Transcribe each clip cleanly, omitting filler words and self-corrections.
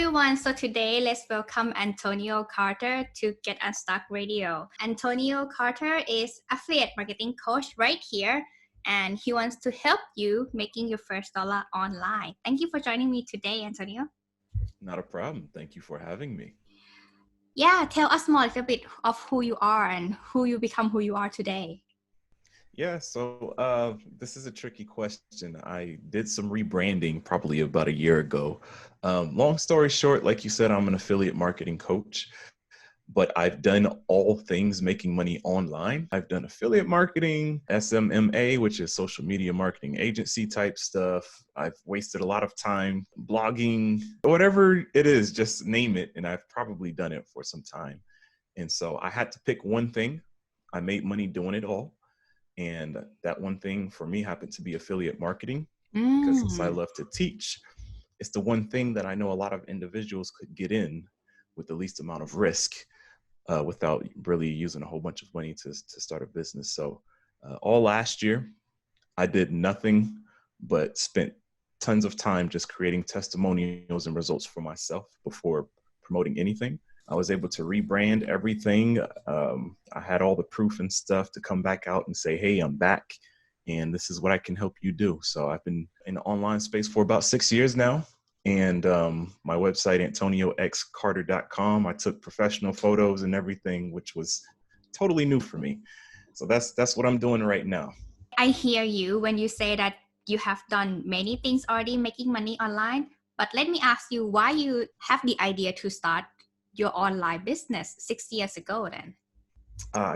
everyone. So today, let's welcome Antonio Carter to Get Unstuck Radio. Antonio Carter is affiliate marketing coach right here, and he wants to help you making your first dollar online. Thank you for joining me today, Antonio. Not a problem. Thank you for having me. Yeah, tell us more a little bit of who you are and who you become who you are today. Yeah, so this is a tricky question. I did some rebranding probably about a year ago. Long story short, like you said, I'm an affiliate marketing coach, but I've done all things making money online. I've done affiliate marketing, SMMA, which is social media marketing agency type stuff. I've wasted a lot of time blogging, whatever it is, just name it. And I've probably done it for some time. And so I had to pick one thing. I made money doing it all. And that one thing for me happened to be affiliate marketing, because since I love to teach, it's the one thing that I know a lot of individuals could get in with the least amount of risk without really using a whole bunch of money to start a business. So all last year, I did nothing but spent tons of time just creating testimonials and results for myself before promoting anything. I was able to rebrand everything. I had all the proof and stuff to come back out and say, hey, I'm back and this is what I can help you do. So I've been in the online space for about 6 years now. And my website, antonioxcarter.com, I took professional photos and everything, which was totally new for me. So that's what I'm doing right now. I hear you when you say that you have done many things already making money online. But let me ask you why you have the idea to start your online business 6 years ago then?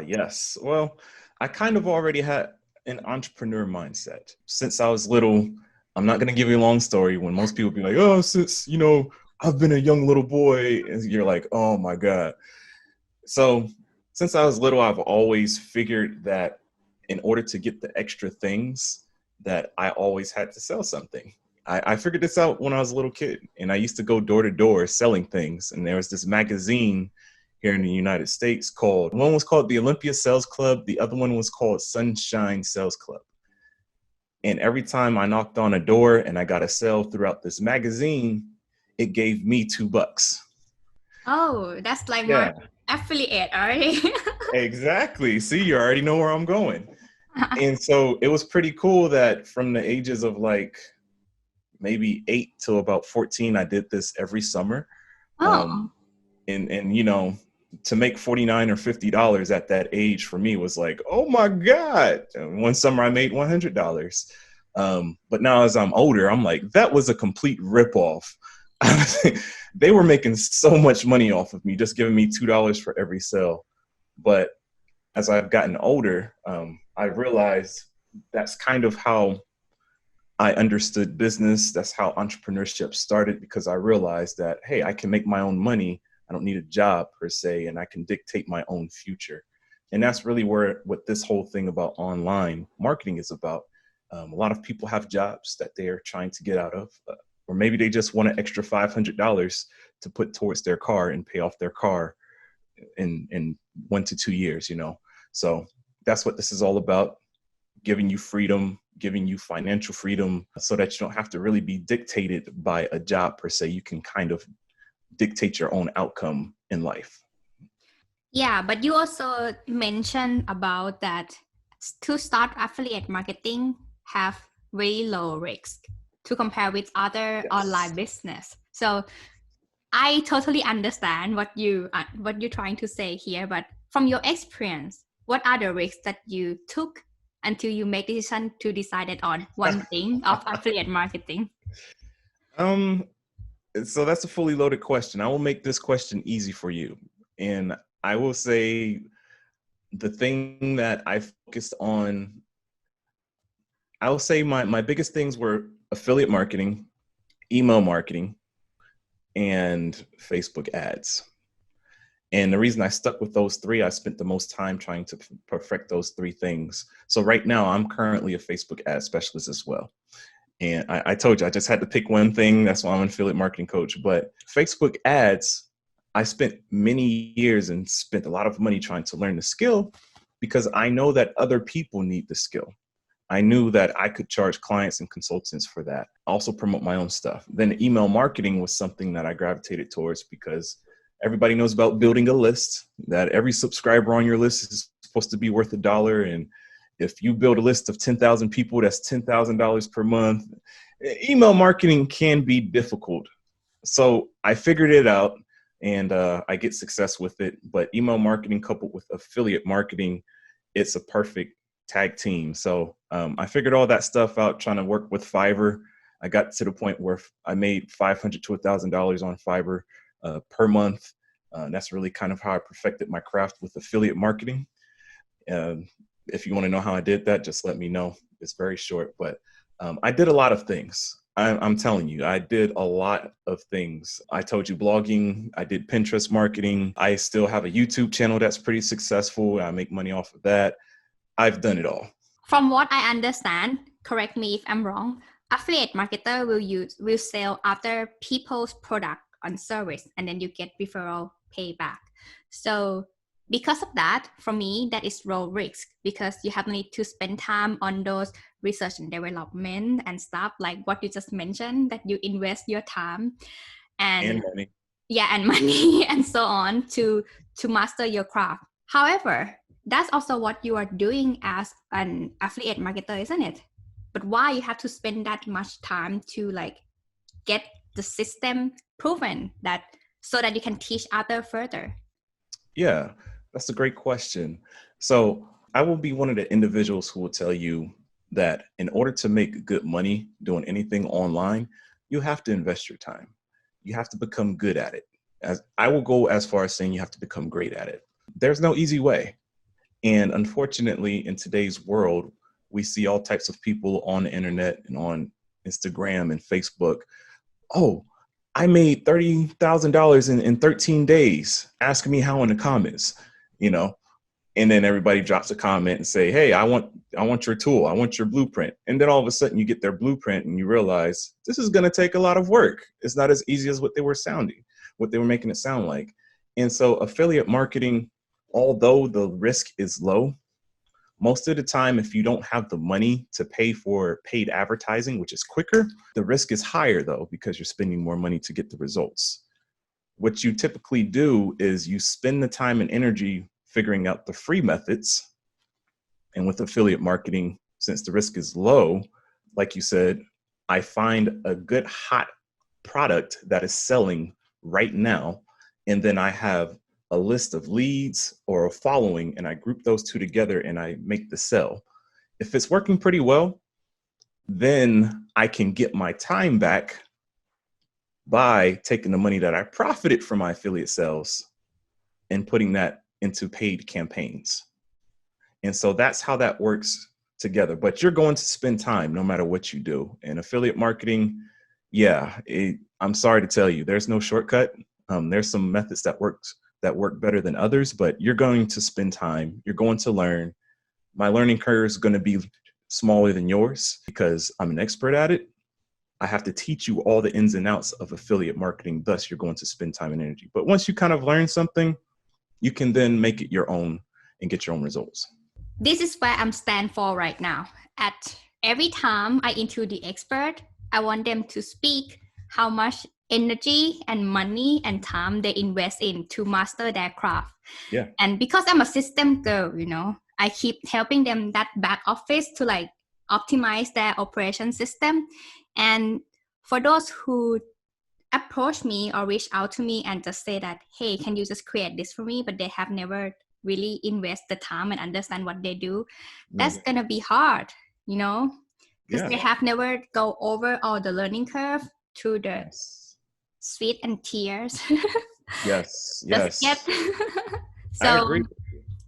Yes. Well, I kind of already had an entrepreneur mindset since I was little. I'm not going to give you a long story when most people be like, oh, since, I've been a young little boy, and you're like, oh my God. So since I was little, I've always figured that in order to get the extra things that I always had to sell something. I figured this out when I was a little kid, and I used to go door to door selling things. And there was this magazine here in the United States one was called the Olympia Sales Club. The other one was called Sunshine Sales Club. And every time I knocked on a door and I got a sale throughout this magazine, it gave me $2. Oh, that's like Yeah, my affiliate already. exactly. See, you already know where I'm going. And so it was pretty cool that from the ages of like maybe 8 to about 14, I did this every summer. Oh. And to make $49 or $50 at that age for me was like, oh my God. And one summer I made $100. But now as I'm older, I'm like, that was a complete ripoff. They were making so much money off of me, just giving me $2 for every sale. But as I've gotten older, I realized that's kind of how I understood business. That's how entrepreneurship started, because I realized that, hey, I can make my own money. I don't need a job per se, and I can dictate my own future. And that's really what this whole thing about online marketing is about. A lot of people have jobs that they are trying to get out of, or maybe they just want an extra $500 to put towards their car and pay off their car in 1 to 2 years, So that's what this is all about, giving you freedom, giving you financial freedom so that you don't have to really be dictated by a job per se. You can kind of dictate your own outcome in life. Yeah, but you also mentioned about that to start affiliate marketing have very low risk to compare with other online business. So I totally understand what you're trying to say here, but from your experience, what are the risks that you took until you made the decision to decide on one thing of affiliate marketing? So that's a fully loaded question. I will make this question easy for you. And I will say the thing that I focused on, I will say my biggest things were affiliate marketing, email marketing, and Facebook ads. And the reason I stuck with those three, I spent the most time trying to perfect those three things. So right now I'm currently a Facebook ad specialist as well. And I told you, I just had to pick one thing. That's why I'm an affiliate marketing coach. But Facebook ads, I spent many years and spent a lot of money trying to learn the skill, because I know that other people need the skill. I knew that I could charge clients and consultants for that. Also promote my own stuff. Then email marketing was something that I gravitated towards because everybody knows about building a list, that every subscriber on your list is supposed to be worth $1. And if you build a list of 10,000 people, that's $10,000 per month. Email marketing can be difficult. So I figured it out and I get success with it. But email marketing coupled with affiliate marketing, it's a perfect tag team. So I figured all that stuff out trying to work with Fiverr. I got to the point where I made $500 to $1,000 on Fiverr per month. That's really kind of how I perfected my craft with affiliate marketing. If you want to know how I did that, just let me know. It's very short, but I did a lot of things. I'm telling you, I did a lot of things. I told you blogging, I did Pinterest marketing. I still have a YouTube channel that's pretty successful. I make money off of that. I've done it all. From what I understand, correct me if I'm wrong, affiliate marketer will sell other people's product on service and then you get referral payback. So because of that, for me, that is low risk because you have need to spend time on those research and development and stuff like what you just mentioned, that you invest your time and money. Yeah, and money and so on to master your craft. However, that's also what you are doing as an affiliate marketer, isn't it? But why you have to spend that much time to like get the system proven that so that you can teach other further? Yeah, that's a great question. So I will be one of the individuals who will tell you that in order to make good money doing anything online, you have to invest your time. You have to become good at it. As I will go as far as saying you have to become great at it. There's no easy way. And unfortunately, in today's world, we see all types of people on the internet and on Instagram and Facebook. Oh, I made $30,000 in 13 days. Ask me how in the comments, you know, and then everybody drops a comment and say, hey, I want your tool. I want your blueprint. And then all of a sudden you get their blueprint and you realize this is going to take a lot of work. It's not as easy as what they were making it sound like. And so affiliate marketing, although the risk is low, most of the time, if you don't have the money to pay for paid advertising, which is quicker, the risk is higher though, because you're spending more money to get the results. What you typically do is you spend the time and energy figuring out the free methods. And with affiliate marketing, since the risk is low, like you said, I find a good hot product that is selling right now. And then I have a list of leads or a following, and I group those two together and I make the sell. If it's working pretty well, then I can get my time back by taking the money that I profited from my affiliate sales and putting that into paid campaigns. And so that's how that works together. But you're going to spend time no matter what you do. And affiliate marketing, I'm sorry to tell you, there's no shortcut. There's some methods that work better than others, but you're going to spend time. You're going to learn. My learning curve is going to be smaller than yours because I'm an expert at it. I have to teach you all the ins and outs of affiliate marketing. Thus, you're going to spend time and energy. But once you kind of learn something, you can then make it your own and get your own results. This is where I'm stand for right now. At every time I interview the expert, I want them to speak how much energy and money and time they invest in to master their craft. Yeah. And because I'm a system girl, I keep helping them that back office to like optimize their operation system. And for those who approach me or reach out to me and just say that, hey, can you just create this for me? But they have never really invest the time and understand what they do. That's going to be hard, because they have never go over all the learning curve through the sweat and tears. Yes. So, I agree.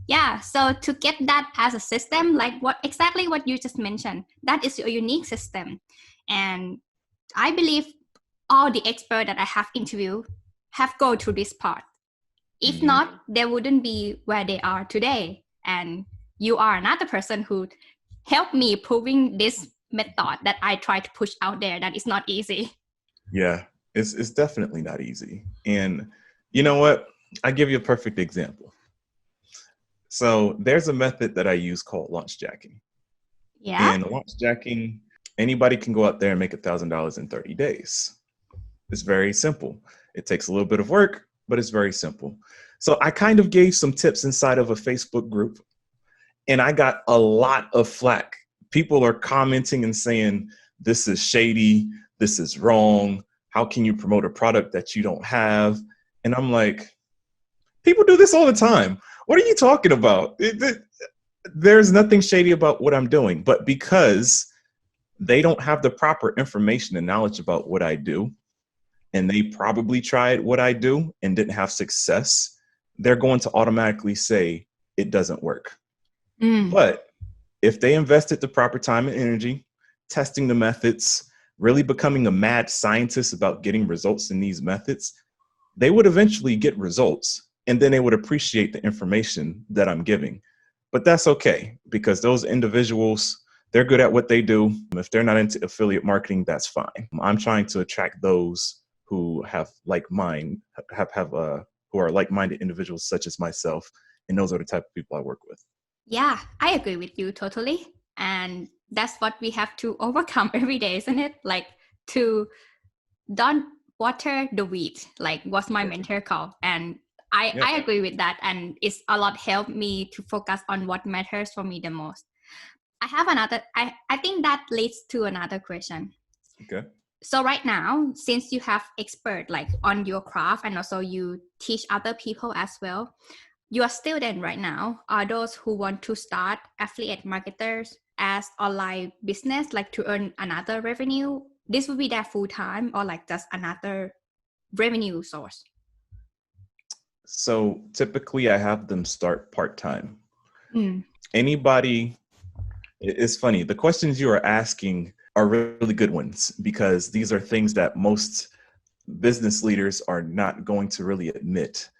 Yeah. So to get that as a system, like what you just mentioned, that is your unique system. And I believe all the experts that I have interviewed have go through this part. If not, they wouldn't be where they are today. And you are another person who helped me proving this method that I try to push out there that is not easy. Yeah, it's definitely not easy. And you know what? I give you a perfect example. So there's a method that I use called launch jacking. Yeah. And launch jacking, anybody can go out there and make $1,000 in 30 days. It's very simple. It takes a little bit of work, but it's very simple. So I kind of gave some tips inside of a Facebook group, and I got a lot of flack. People are commenting and saying, this is shady, this is wrong. How can you promote a product that you don't have? And I'm like, people do this all the time. What are you talking about? There's nothing shady about what I'm doing, but because they don't have the proper information and knowledge about what I do, and they probably tried what I do and didn't have success, they're going to automatically say it doesn't work. But if they invested the proper time and energy, testing the methods, really becoming a mad scientist about getting results in these methods, they would eventually get results, and then they would appreciate the information that I'm giving. But that's okay, because those individuals, they're good at what they do. If they're not into affiliate marketing, that's fine. I'm trying to attract those who have who are like-minded individuals such as myself, and those are the type of people I work with. Yeah, I agree with you totally. And that's what we have to overcome every day, isn't it? Like to don't water the weed, like what's my mentor called. And I agree with that. And it's a lot helped me to focus on what matters for me the most. I have another, I think that leads to another question. Okay. So right now, since you have expert like on your craft and also you teach other people as well, your student right now are those who want to start affiliate marketers as online business, like to earn another revenue. This would be their full time or like just another revenue source. So typically I have them start part-time. Anybody, it's funny, the questions you are asking are really good ones, because these are things that most business leaders are not going to really admit.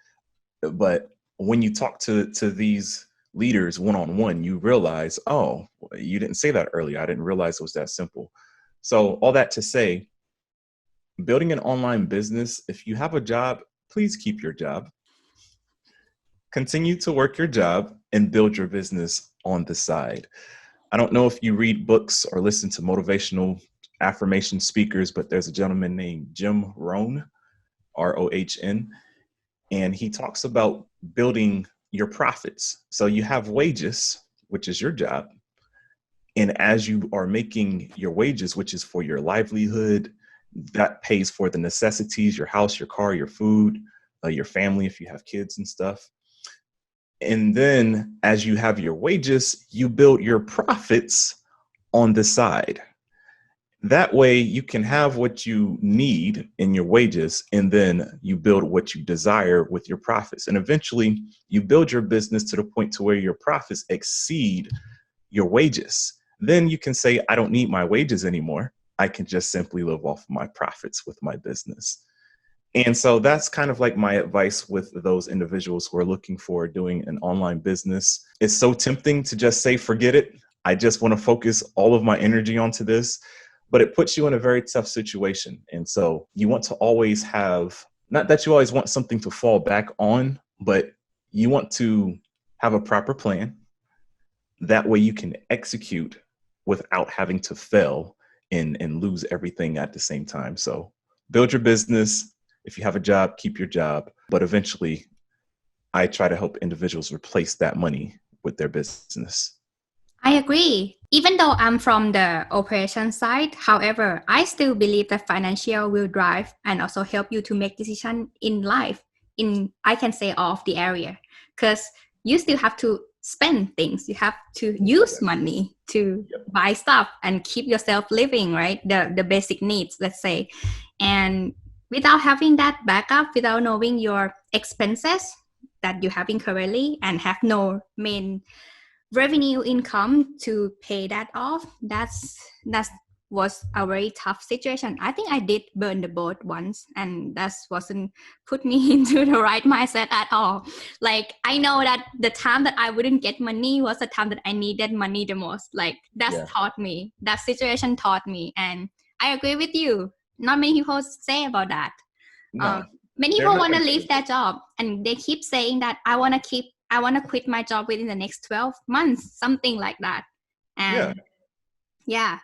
But when you talk to these leaders one-on-one, you realize, oh, you didn't say that earlier. I didn't realize it was that simple. So all that to say, building an online business, if you have a job, please keep your job. Continue to work your job and build your business on the side. I don't know if you read books or listen to motivational affirmation speakers, but there's a gentleman named Jim Rohn, Rohn, and he talks about building your profits. So you have wages, which is your job. And as you are making your wages, which is for your livelihood, that pays for the necessities, your house, your car, your food, your family, if you have kids and stuff. And then as you have your wages, you build your profits on the side. That way you can have what you need in your wages, and then you build what you desire with your profits. And eventually you build your business to the point to where your profits exceed your wages. Then you can say, I don't need my wages anymore. I can just simply live off my profits with my business. And so that's kind of like my advice with those individuals who are looking for doing an online business. It's so tempting to just say, forget it. I just want to focus all of my energy onto this. But it puts you in a very tough situation. And so you want to always have, not that you always want something to fall back on, but you want to have a proper plan. That way you can execute without having to fail and lose everything at the same time. So build your business. If you have a job, keep your job. But eventually, I try to help individuals replace that money with their business. I agree. Even though I'm from the operation side, however, I still believe that financial will drive and also help you to make decisions in life, in, I can say, all of the area. Because you still have to spend things. You have to use money to buy stuff and keep yourself living, right? The basic needs, let's say. And without having that backup, without knowing your expenses that you're having currently and have no main revenue income to pay that off, that was a very tough situation. I think I did burn the boat once, and that wasn't put me into the right mindset at all. Like, I know that the time that I wouldn't get money was the time that I needed money the most. Like, taught me, that situation taught me. And I agree with you. Not many people say about that. No, many people want to leave their job, and they keep saying that I want to quit my job within the next 12 months, something like that. And Yeah.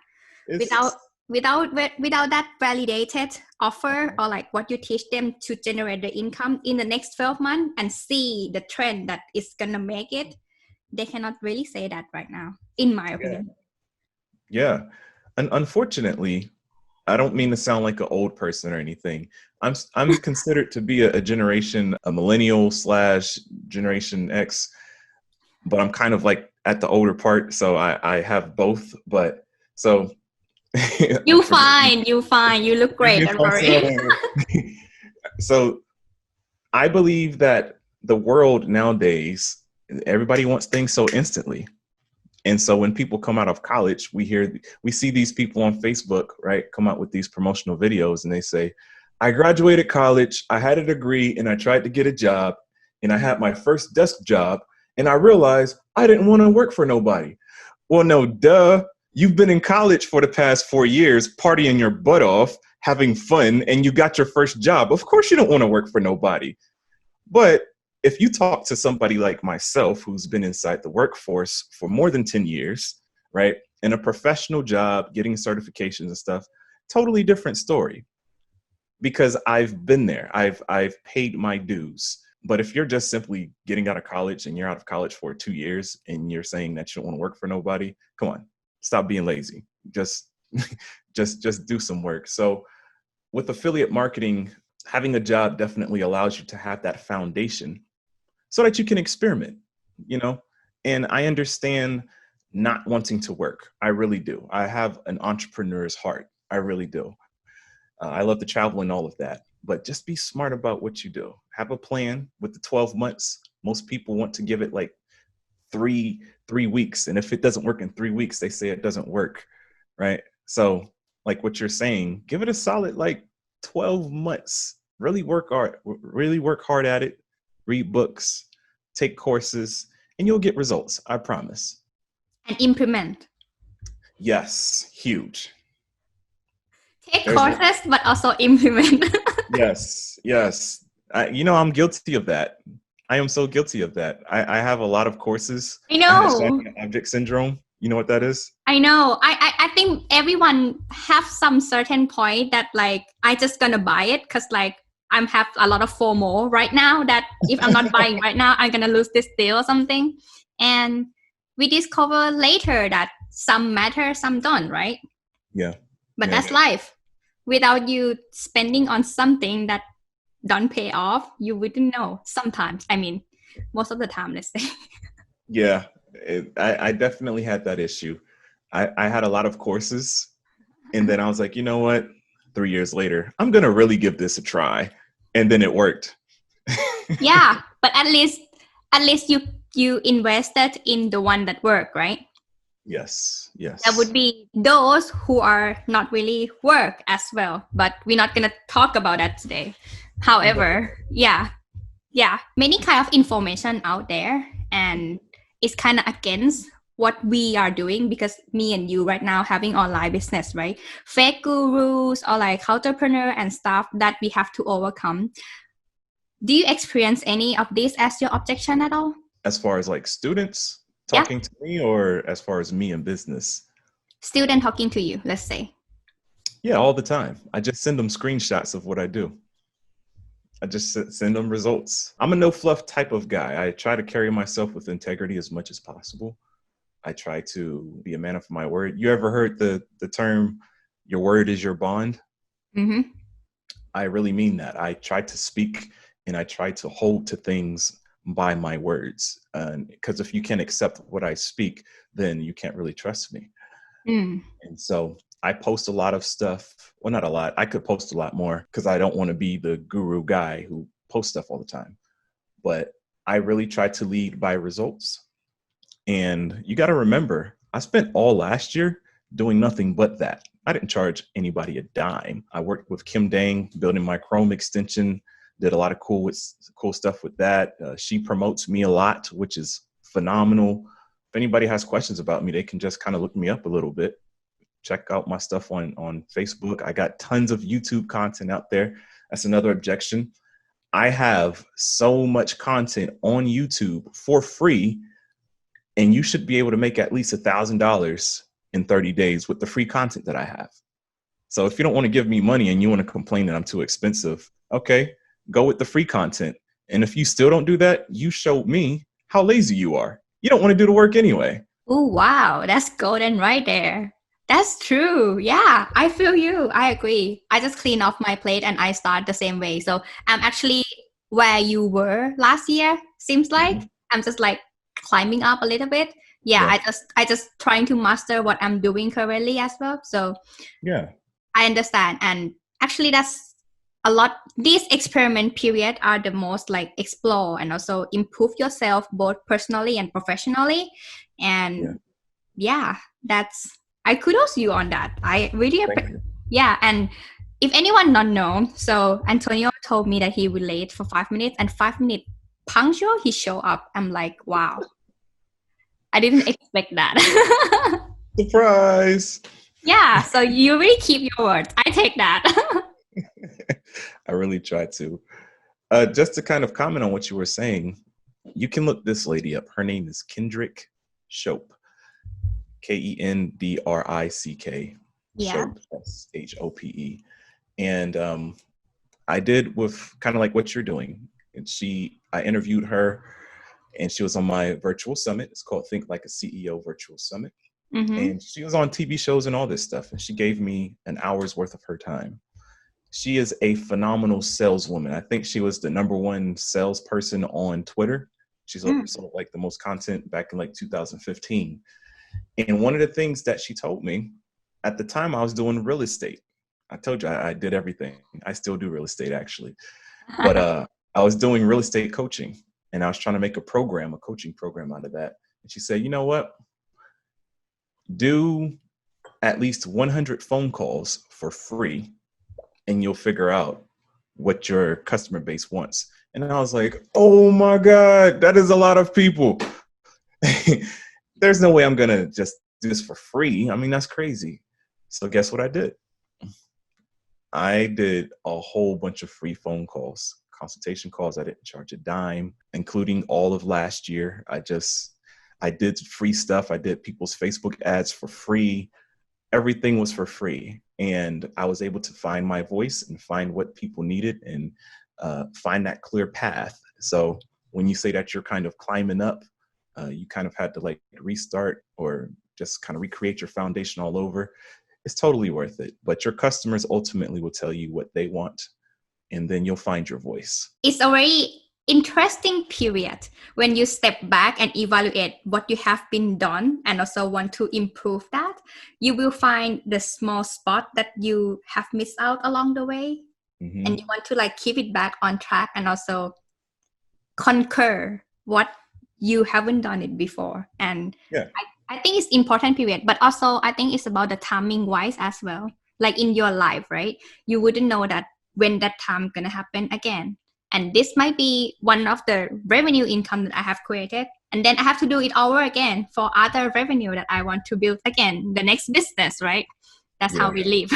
Without It's without that validated offer, or like what you teach them to generate the income in the next 12 months and see the trend that is gonna make it, they cannot really say that right now, in my yeah, opinion. yeah. And unfortunately, I don't mean to sound like an old person or anything. I'm considered to be a generation, a millennial slash Generation X, but I'm kind of like at the older part, so I have both. But so forgive me, You fine, you look forgive me great, if don't I'm worry. saying. So I believe that the world nowadays, everybody wants things so instantly. And so when people come out of college, we see these people on Facebook, right, come out with these promotional videos and they say, I graduated college, I had a degree, and I tried to get a job, and I had my first desk job, and I realized I didn't want to work for nobody. Well, no, duh. You've been in college for the past 4 years, partying your butt off, having fun, and you got your first job. Of course you don't want to work for nobody. But if you talk to somebody like myself who's been inside the workforce for more than 10 years, right, in a professional job, getting certifications and stuff, totally different story because I've been there. I've paid my dues. But if you're just simply getting out of college and you're out of college for 2 years and you're saying that you don't want to work for nobody, come on, stop being lazy. Just just do some work. So with affiliate marketing, having a job definitely allows you to have that foundation so that you can experiment, you know? And I understand not wanting to work. I really do. I have an entrepreneur's heart. I really do. I love to travel and all of that, but just be smart about what you do. Have a plan with the 12 months. Most people want to give it like three weeks. And if it doesn't work in 3 weeks, they say it doesn't work. Right. So like what you're saying, give it a solid like 12 months. Really work hard at it. Read books, take courses, and you'll get results. I promise. And implement. Yes. Huge. Take There's courses, but also implement. yes. I'm guilty of that. I am so guilty of that. I have a lot of courses. I I had know. shiny object syndrome. You know what that is? I know. I think everyone have some certain point that like I just gonna buy it because like I'm have a lot of FOMO right now that if I'm not buying right now, I'm gonna lose this deal or something. And we discover later that some matter, some don't, right? Yeah. But Yeah. that's life. Without you spending on something that don't pay off, you wouldn't know. Sometimes, I mean, most of the time, let's say. Yeah. I definitely had that issue. I had a lot of courses, and then I was like, you know what? 3 years later, I'm gonna really give this a try, and then it worked. Yeah, but at least you invested in the one that work, right? Yes. That would Yes. be those who are not really work as well, but we're not gonna talk about that today. However, yeah, many kind of information out there, and it's kind of against what we are doing because me and you right now having online business, right? Fake gurus or like entrepreneur and stuff that we have to overcome. Do you experience any of this as your objection at all? As far as like students Yeah, talking to me, or as far as me in business? student talking to you, let's say. Yeah, all the time. I just send them screenshots of what I do. I just send them results. I'm a no fluff type of guy. I try to carry myself with integrity as much as possible. I try to be a man of my word. You ever heard the term, your word is your bond? Mm-hmm. I really mean that. I try to speak and I try to hold to things by my words. Because if you can't accept what I speak, then you can't really trust me. Mm. And so I post a lot of stuff. Well, not a lot. I could post a lot more because I don't want to be the guru guy who posts stuff all the time. But I really try to lead by results. And you got to remember, I spent all last year doing nothing but that. I didn't charge anybody a dime. I worked with Kim Dang building my Chrome extension, did a lot of cool stuff with that. She promotes me a lot, which is phenomenal. If anybody has questions about me, they can just kind of look me up a little bit. Check out my stuff on Facebook. I got tons of YouTube content out there. That's another objection. I have so much content on YouTube for free, and you should be able to make at least $1,000 in 30 days with the free content that I have. So if you don't want to give me money and you want to complain that I'm too expensive, okay, go with the free content. And if you still don't do that, you showed me how lazy you are. You don't want to do the work anyway. Oh, wow. That's golden right there. That's true. Yeah, I feel you. I agree. I just clean off my plate and I start the same way. So I'm actually where you were last year, seems like. Mm-hmm. I'm just like climbing up a little bit. Yeah, Yeah. I just trying to master what I'm doing currently as well. So Yeah. I understand. And actually that's a lot. These experiment period are the most like explore and also improve yourself both personally and professionally. Yeah. And yeah, that's, I kudos you on that. I really Thank you. yeah. And if anyone not know, so Antonio told me that he will late for 5 minutes, and 5 minutes punctual he show up. I'm like, wow, I didn't expect that. Surprise. Yeah, so you really keep your words. I take that. I really tried to. Just to kind of comment on what you were saying, you can look this lady up. Her name is Kendrick Shope. Kendrick. Yeah. Shope. Shope. And I did with kind of like what you're doing. And I interviewed her, and she was on my virtual summit. It's called Think Like a CEO Virtual Summit. Mm-hmm. And she was on TV shows and all this stuff. And she gave me an hour's worth of her time. She is a phenomenal saleswoman. I think she was the #1 salesperson on Twitter. She's sold like the most content back in like 2015. And one of the things that she told me at the time, I was doing real estate. I told you I did everything. I still do real estate actually. But I was doing real estate coaching, and I was trying to make a coaching program out of that. And she said, you know what? Do at least 100 phone calls for free, and you'll figure out what your customer base wants. And I was like, oh my God, that is a lot of people. There's no way I'm going to just do this for free. I mean, that's crazy. So guess what I did? I did a whole bunch of free phone calls, consultation calls. I didn't charge a dime, including all of last year. I did free stuff. I did people's Facebook ads for free. Everything was for free. And I was able to find my voice and find what people needed and find that clear path. So when you say that you're kind of climbing up, you kind of had to like restart or just kind of recreate your foundation all over. It's totally worth it. But your customers ultimately will tell you what they want, and then you'll find your voice. It's a very interesting period when you step back and evaluate what you have been done and also want to improve that. You will find the small spot that you have missed out along the way. Mm-hmm. And you want to like keep it back on track and also conquer what you haven't done it before. And yeah. I think it's important period, but also I think it's about the timing wise as well. Like in your life, right? You wouldn't know that when that time gonna happen again. And this might be one of the revenue income that I have created. And then I have to do it over again for other revenue that I want to build again, the next business, right? That's how we live.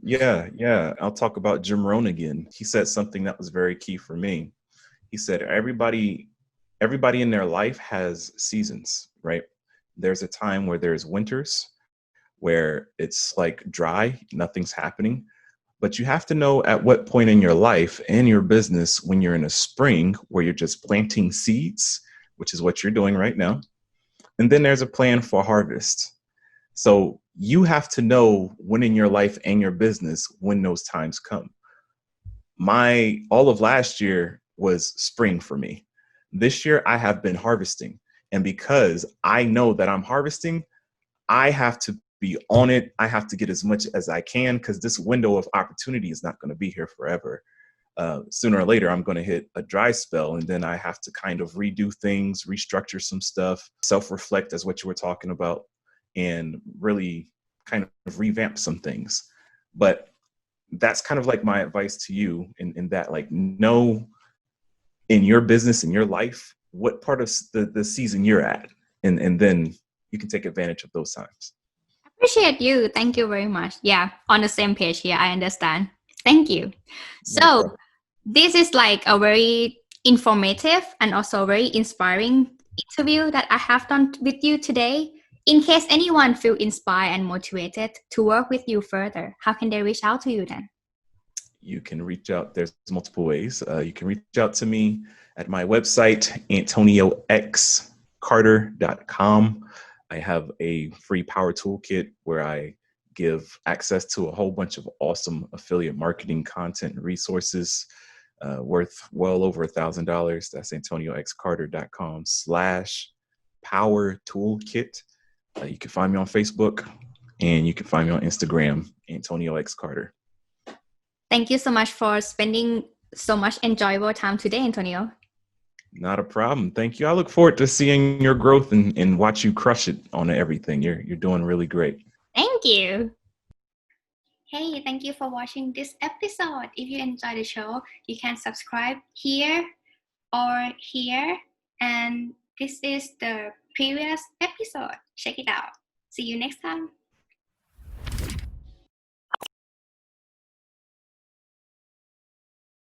Yeah. I'll talk about Jim Rohn again. He said something that was very key for me. He said, everybody in their life has seasons, right? There's a time where there's winters, where it's like dry, nothing's happening. But you have to know at what point in your life and your business, when you're in a spring where you're just planting seeds, which is what you're doing right now. And then there's a plan for harvest. So you have to know when in your life and your business, when those times come. All of last year was spring for me. This year I have been harvesting. And because I know that I'm harvesting, I have to be on it. I have to get as much as I can because this window of opportunity is not going to be here forever. Sooner or later, I'm going to hit a dry spell, and then I have to kind of redo things, restructure some stuff, self-reflect as what you were talking about, and really kind of revamp some things. But that's kind of like my advice to you in that, like, know in your business, in your life, what part of the season you're at, and then you can take advantage of those times. Appreciate you. Thank you very much. Yeah, on the same page here. I understand. Thank you. So this is like a very informative and also very inspiring interview that I have done with you today. In case anyone feel inspired and motivated to work with you further, how can they reach out to you then? You can reach out. There's multiple ways. You can reach out to me at my website, antonioxcarter.com. I have a free power toolkit where I give access to a whole bunch of awesome affiliate marketing content and resources worth well over $1,000. That's antonioxcarter.com/power toolkit. You can find me on Facebook and you can find me on Instagram, Antonio X Carter. Thank you so much for spending so much enjoyable time today, Antonio. Not a problem. Thank you. I look forward to seeing your growth and watch you crush it on everything. You're doing really great. Thank you. Hey, thank you for watching this episode. If you enjoyed the show, you can subscribe here or here. And this is the previous episode. Check it out. See you next time.